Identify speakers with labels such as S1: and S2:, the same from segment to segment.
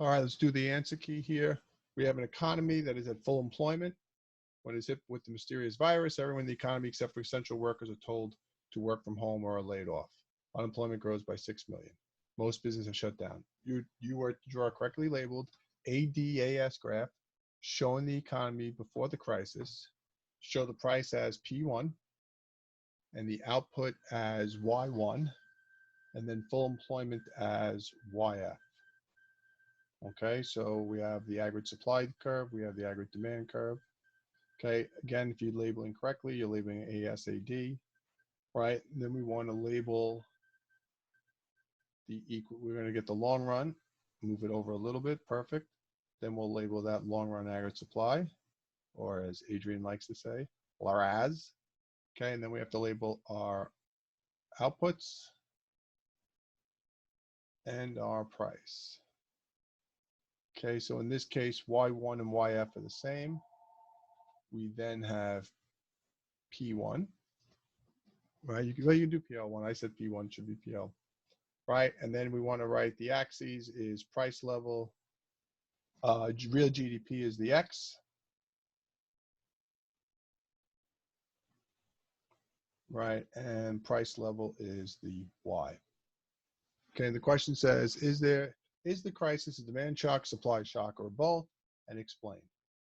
S1: All right, let's do the answer key here. We have an economy that is at full employment. When it's hit with the mysterious virus, everyone in the economy except for essential workers are told to work from home or are laid off. Unemployment grows by 6 million. Most businesses are shut down. You are to draw a correctly labeled ADAS graph showing the economy before the crisis. Show the price as P1 and the output as Y1, and then full employment as YF. Okay, so we have the aggregate supply curve, we have the aggregate demand curve. Okay, again, if you're labeling correctly, you're labeling ASAD, right? And then we want to label the equal, we're going to get the long run, move it over a little bit, perfect. Then we'll label that long run aggregate supply, or as Adrian likes to say, LARAS. Okay, and then we have to label our outputs and our price. Okay, so in this case, Y1 and YF are the same. We then have P1, right? You can do PL1. I said P1 should be PL, right? And then we want to write the axes is price level. Real GDP is the X, right? And price level is the Y. Okay, the question says, is the crisis a demand shock, supply shock, or both? And explain.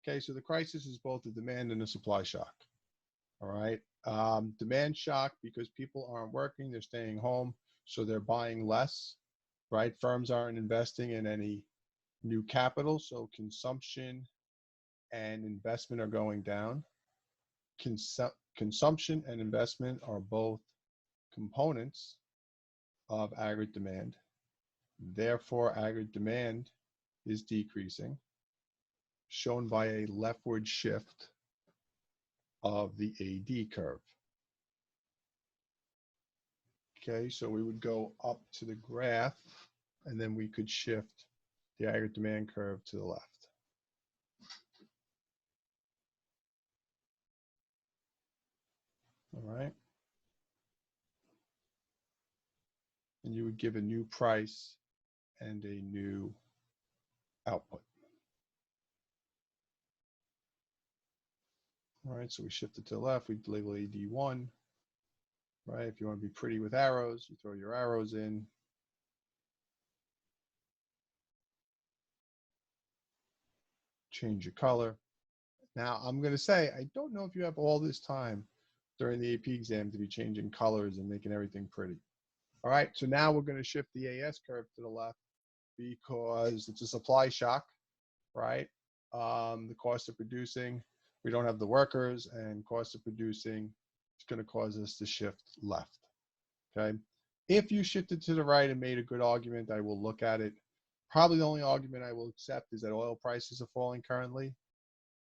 S1: Okay, so the crisis is both a demand and a supply shock. All right, demand shock because people aren't working, they're staying home, so they're buying less, right? Firms aren't investing in any new capital, so consumption and investment are going down. Consumption and investment are both components of aggregate demand. Therefore, aggregate demand is decreasing, shown by a leftward shift of the AD curve. Okay, so we would go up to the graph, and then we could shift the aggregate demand curve to the left. All right. And you would give a new price and a new output. All right, so we shift it to the left, we label AD1, right? If you want to be pretty with arrows, you throw your arrows in. Change your color. Now, I'm going to say, I don't know if you have all this time during the AP exam to be changing colors and making everything pretty. All right, so now we're going to shift the AS curve to the left because it's a supply shock, right? The cost of producing, we don't have the workers, and cost of producing is going to cause us to shift left, okay? If you shifted to the right and made a good argument, I will look at it. Probably the only argument I will accept is that oil prices are falling currently,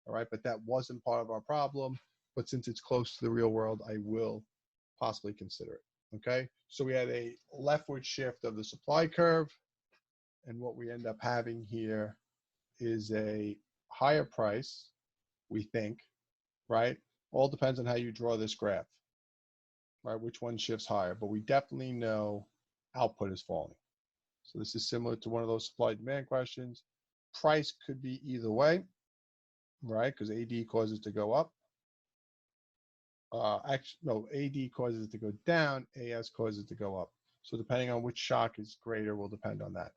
S1: all right? But that wasn't part of our problem. But since it's close to the real world, I will possibly consider it, okay? So we had a leftward shift of the supply curve, and what we end up having here is a higher price, we think, right? All depends on how you draw this graph, right? Which one shifts higher, but we definitely know output is falling. So this is similar to one of those supply demand questions. Price could be either way, right? Because AD causes it to go up. Actually, no, AD causes it to go down, AS causes it to go up. So depending on which shock is greater will depend on that,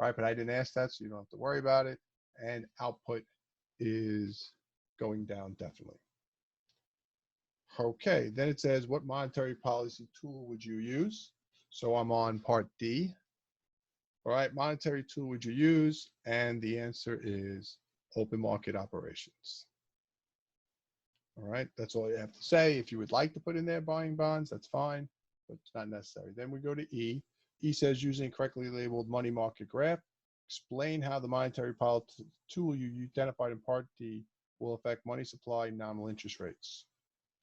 S1: right? But I didn't ask that, so you don't have to worry about it. And output is going down definitely. Okay, then it says, what monetary policy tool would you use? So I'm on part D. All right, monetary tool would you use? And the answer is open market operations. All right, that's all you have to say. If you would like to put in there buying bonds, that's fine, but it's not necessary. Then we go to E. E says using correctly labeled money market graph, explain how the monetary policy tool you identified in part D will affect money supply and nominal interest rates.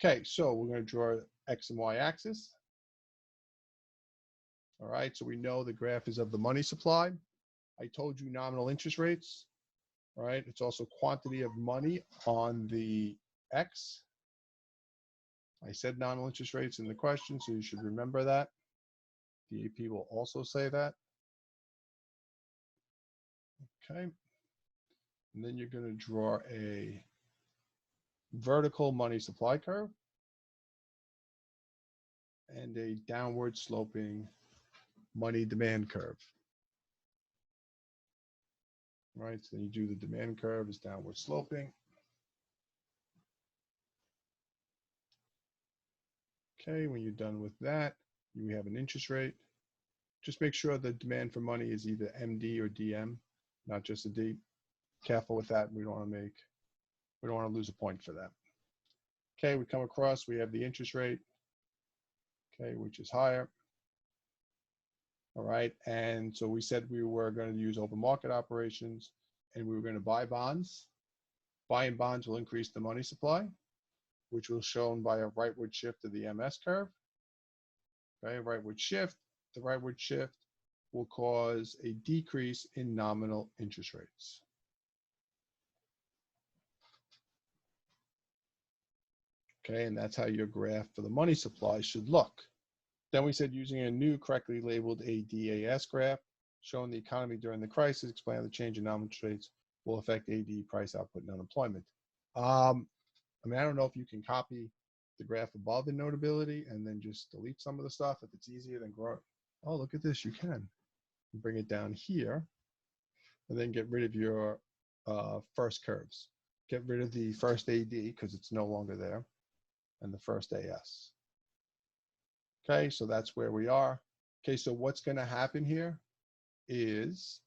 S1: Okay, so we're going to draw X and Y axis. All right, so we know the graph is of the money supply. I told you nominal interest rates. All right, it's also quantity of money on the X. I said nominal interest rates in the question, so you should remember that. The AP will also say that. Okay. And then you're going to draw a vertical money supply curve and a downward sloping money demand curve. Right, so then you do the demand curve is downward sloping. Okay, when you're done with that, you have an interest rate. Just make sure the demand for money is either MD or DM, not just a D. Careful with that. We don't want to lose a point for that. Okay, we come across, we have the interest rate, okay, which is higher. All right, and so we said we were going to use open market operations and we were going to buy bonds. Buying bonds will increase the money supply, which was shown by a rightward shift of the MS curve. Okay, rightward shift. The rightward shift will cause a decrease in nominal interest rates. Okay, and that's how your graph for the money supply should look. Then we said using a new correctly labeled ADAS graph showing the economy during the crisis, explain how the change in nominal interest rates will affect AD price output and unemployment. I mean, I don't know if you can copy the graph above in Notability and then just delete some of the stuff if it's easier than grow. Oh, look at this, you can. Bring it down here and then get rid of your first curves. Get rid of the first AD because it's no longer there and the first AS. Okay, so that's where we are. Okay, so what's going to happen here is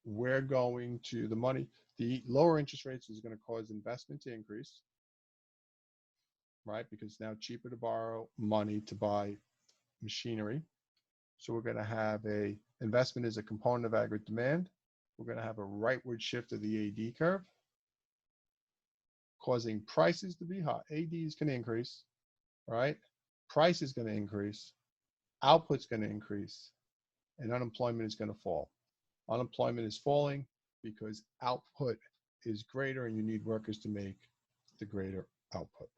S1: we're going to the lower interest rates is going to cause investment to increase, right? Because it's now cheaper to borrow money to buy machinery. So we're going to have investment is a component of aggregate demand. We're going to have a rightward shift of the AD curve, causing prices to be high. AD is going to increase, right? Price is going to increase, output's going to increase, and unemployment is going to fall. Unemployment is falling because output is greater and you need workers to make the greater output.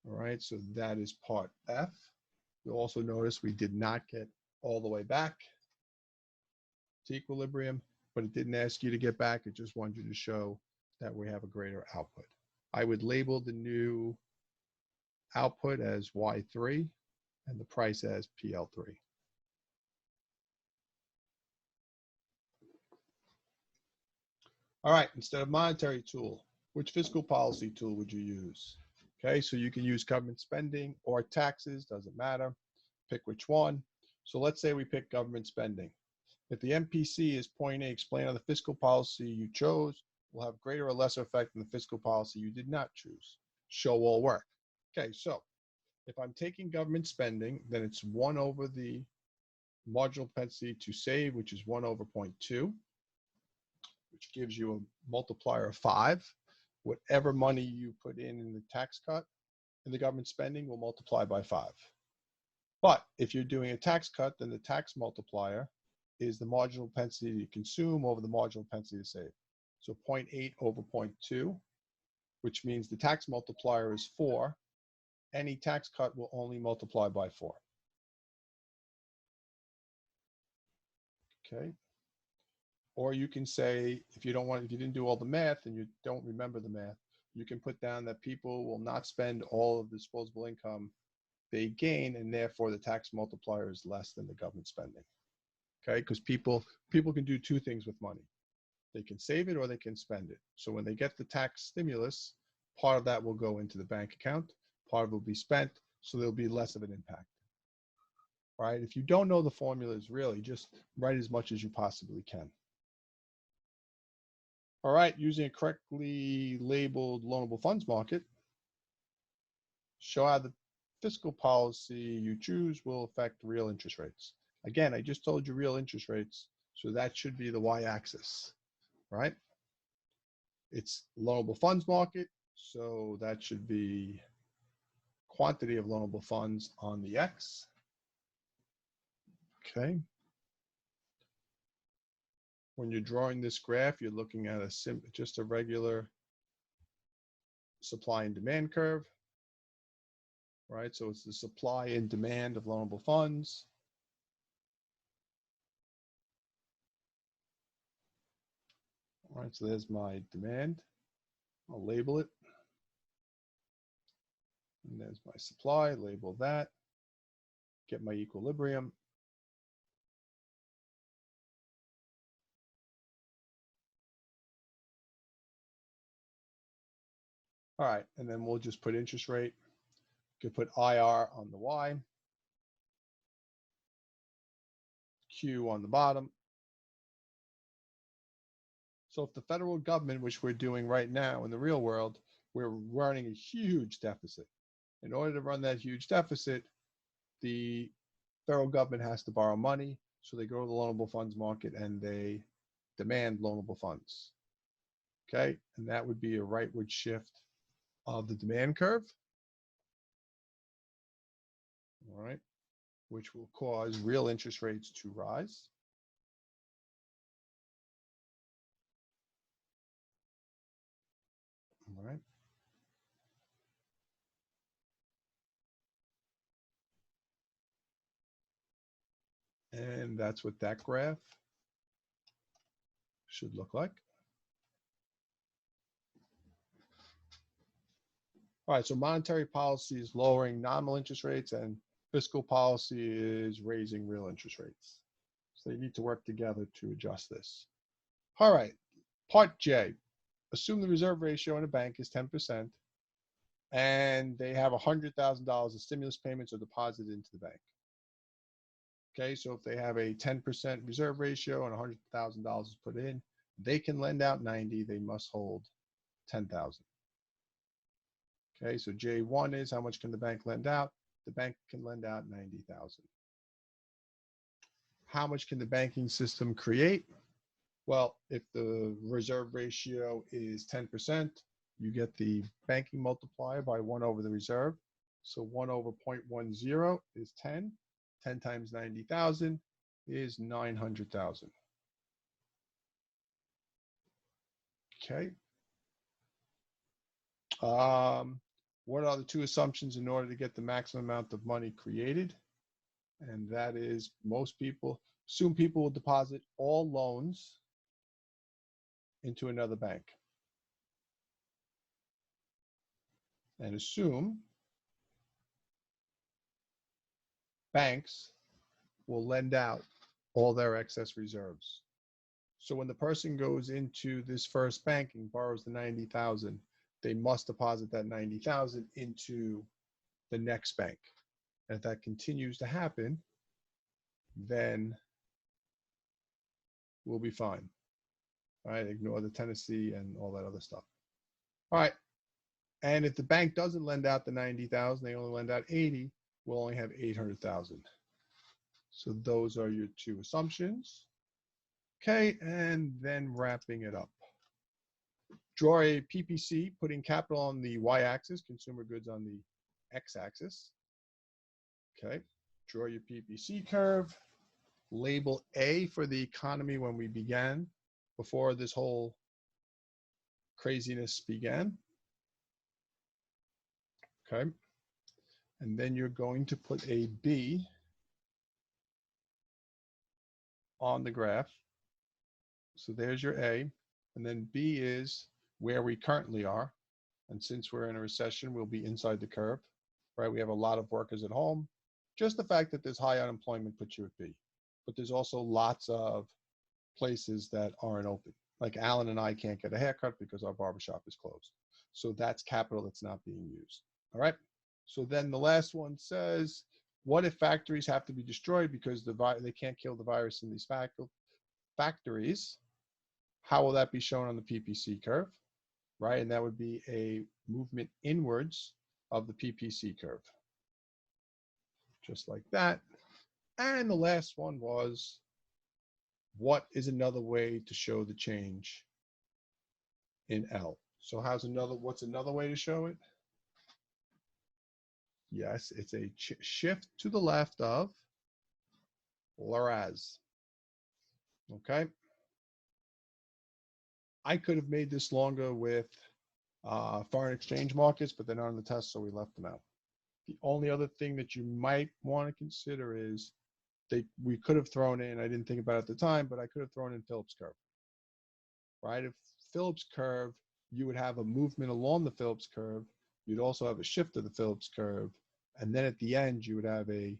S1: All right, so that is part F. You'll also notice we did not get all the way back to equilibrium, but it didn't ask you to get back. It just wanted you to show that we have a greater output. I would label the new output as Y3 and the price as PL3. All right, instead of monetary tool, which fiscal policy tool would you use? Okay, so you can use government spending or taxes, doesn't matter. Pick which one. So let's say we pick government spending. If the MPC is point A, explain how the fiscal policy you chose will have greater or lesser effect than the fiscal policy you did not choose. Show all work. Okay, so if I'm taking government spending, then it's 1 over the marginal propensity to save, which is 1 over 0.2, which gives you a multiplier of 5. Whatever money you put in the tax cut and the government spending will multiply by 5. But if you're doing a tax cut, then the tax multiplier is the marginal propensity to consume over the marginal propensity to save. So 0.8 over 0.2, which means the tax multiplier is 4. Any tax cut will only multiply by 4. Okay. Or you can say, if you didn't do all the math and you don't remember the math, you can put down that people will not spend all of the disposable income they gain, and therefore the tax multiplier is less than the government spending. Okay, because people can do 2 things with money. They can save it or they can spend it. So when they get the tax stimulus, part of that will go into the bank account, part of it will be spent, so there'll be less of an impact. Right? If you don't know the formulas, really, just write as much as you possibly can. All right, using a correctly labeled loanable funds market, show how the fiscal policy you choose will affect real interest rates. Again, I just told you real interest rates, so that should be the y-axis, right? It's loanable funds market, so that should be quantity of loanable funds on the x. Okay. When you're drawing this graph, you're looking at just a regular supply and demand curve, right? So it's the supply and demand of loanable funds. All right, so there's my demand. I'll label it. And there's my supply, label that. Get my equilibrium. All right, and then we'll just put interest rate. You could put IR on the Y, Q on the bottom. So if the federal government, which we're doing right now in the real world, we're running a huge deficit. In order to run that huge deficit, the federal government has to borrow money. So they go to the loanable funds market and they demand loanable funds. Okay, and that would be a rightward shift of the demand curve. All right, which will cause real interest rates to rise. All right. And that's what that graph should look like. All right, so monetary policy is lowering nominal interest rates and fiscal policy is raising real interest rates. So they need to work together to adjust this. All right, part J. Assume the reserve ratio in a bank is 10% and they have $100,000 of stimulus payments or deposited into the bank. Okay, so if they have a 10% reserve ratio and $100,000 is put in, they can lend out 90, they must hold 10,000. Okay, so J1 is how much can the bank lend out? The bank can lend out 90,000. How much can the banking system create? Well, if the reserve ratio is 10%, you get the banking multiplier by 1 over the reserve. So 1 over 0.10 is 10. 10 times 90,000 is 900,000. Okay. What are the two assumptions in order to get the maximum amount of money created? And that is most people assume people will deposit all loans into another bank. And assume banks will lend out all their excess reserves. So when the person goes into this first bank and borrows the 90,000, they must deposit that 90,000 into the next bank. And if that continues to happen, then we'll be fine. All right, ignore the Tennessee and all that other stuff. All right, and if the bank doesn't lend out the 90,000, they only lend out 80, we'll only have 800,000. So those are your two assumptions. Okay, and then wrapping it up. Draw a PPC, putting capital on the y-axis, consumer goods on the x-axis. Okay, draw your PPC curve. Label A for the economy when we began, before this whole craziness began. Okay, and then you're going to put a B on the graph. So there's your A, and then B is where we currently are. And since we're in a recession, we'll be inside the curve, right? We have a lot of workers at home. Just the fact that there's high unemployment puts you at B. But there's also lots of places that aren't open. Like Alan and I can't get a haircut because our barbershop is closed. So that's capital that's not being used. All right. So then the last one says, what if factories have to be destroyed because they can't kill the virus in these factories? How will that be shown on the PPC curve? Right. And that would be a movement inwards of the PPC curve. Just like that. And the last one was, what is another way to show the change in L? So what's another way to show it? Yes, it's a shift to the left of whereas. Okay. I could have made this longer with foreign exchange markets, but they're not on the test, so we left them out. The only other thing that you might want to consider is we could have thrown in, I didn't think about it at the time, but I could have thrown in Phillips curve. right? If Phillips curve, you would have a movement along the Phillips curve. You'd also have a shift of the Phillips curve. And then at the end, you would have a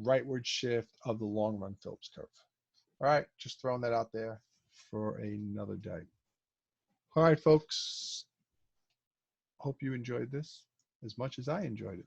S1: rightward shift of the long run Phillips curve. All right, just throwing that out there for another day. All right, folks. Hope you enjoyed this as much as I enjoyed it.